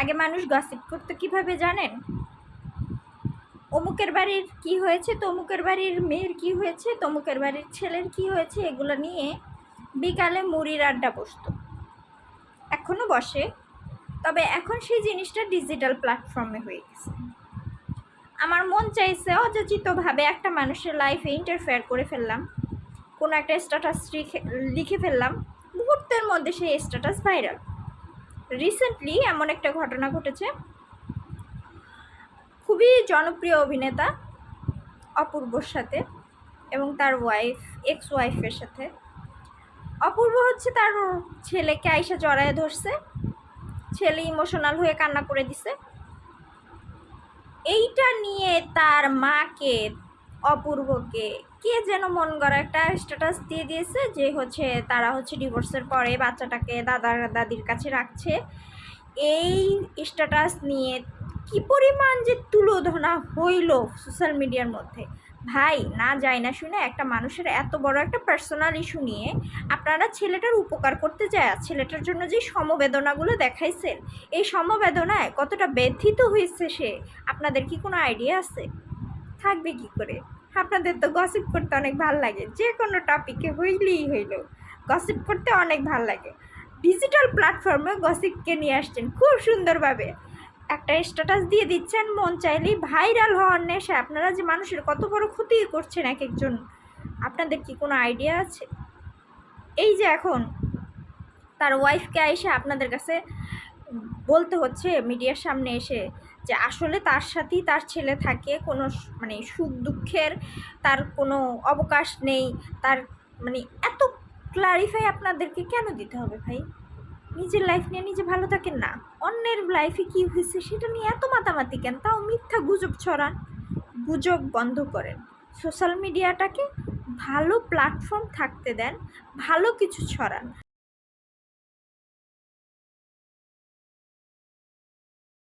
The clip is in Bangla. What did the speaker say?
আগে মানুষ গসিপ করতে কিভাবে জানেন? অমুকের বাড়ির কি হয়েছে, তমুকের বাড়ির মেয়ের কি হয়েছে, তমুকের বাড়ির ছেলের কি হয়েছে, এগুলো নিয়ে বিকালে মুড়ির আড্ডা বসতো। এখনও বসে, তবে এখন সেই জিনিসটা ডিজিটাল প্ল্যাটফর্মে হয়ে গেছে। আমার মন চাইছে অযাচিতভাবে একটা মানুষের লাইফে ইন্টারফেয়ার করে ফেললাম, কোনো একটা স্ট্যাটাস লিখে ফেললাম, মুহূর্তের মধ্যে সেই স্ট্যাটাস ভাইরাল। রিসেন্টলি এমন একটা ঘটনা ঘটেছে, খুবই জনপ্রিয় অভিনেতা অপূর্বর সাথে এবং তার এক্স ওয়াইফের সাথে। অপূর্ব হচ্ছে তার ছেলেকে আইসা জড়ায় ধরছে, ছেলে ইমোশনাল হয়ে কান্না করে দিছে। এইটা নিয়ে তার মাকে, অপূর্বকে কে যেন মন গড়া একটা স্ট্যাটাস দিয়ে দিয়েছে যে হচ্ছে তারা হচ্ছে ডিভোর্সের পরে বাচ্চাটাকে দাদির কাছে রাখছে। এই স্ট্যাটাস নিয়ে কি পরিমাণ যে তুলোধনা হইল সোশ্যাল মিডিয়ার মধ্যে। ভাই, না যায় না শুনে একটা মানুষের এত বড় একটা পার্সোনাল ইস্যু নিয়ে আপনারা ছেলেটার উপকার করতে যায় ছেলেটার জন্য যে সমবেদনাগুলো দেখাইছেন, এই সমবেদনায় কতটা ব্যথিত হয়েছে সে, আপনাদের কি কোনো আইডিয়া আছে? থাকবে কি করে? আপনাদের তো গসিপ করতে অনেক ভাল লাগে, যে কোনো টপিকে হইলেই হইল গসিপ করতে অনেক ভাল লাগে। ডিজিটাল প্ল্যাটফর্মে গসিপকে নিয়ে আসছেন খুব সুন্দরভাবে, একটা স্ট্যাটাস দিয়ে দিচ্ছেন, মন চাইলেই ভাইরাল হওয়ার নেশা। আপনারা যে মানুষের কত বড় ক্ষতি করছেন এক একজন, আপনাদের কি কোনো আইডিয়া আছে? এই যে এখন তার ওয়াইফকে এসে আপনাদের কাছে বলতে হচ্ছে মিডিয়ার সামনে এসে যে আসলে তার সাথেই তার ছেলে থাকে, কোনো মানে সুখ দুঃখের তার কোনো অবকাশ নেই, তার মানে এত ক্লারিফাই আপনাদেরকে কেন দিতে হবে ভাই? নিজের লাইফ নিয়ে নিজে ভালো থাকেন না, অন্যের লাইফে কী হয়েছে সেটা নিয়ে এত মাতামাতি কেন? তাও মিথ্যা গুজব ছড়ান। গুজব বন্ধ করেন, সোশ্যাল মিডিয়াটাকে ভালো প্ল্যাটফর্ম থাকতে দেন, ভালো কিছু ছড়ান।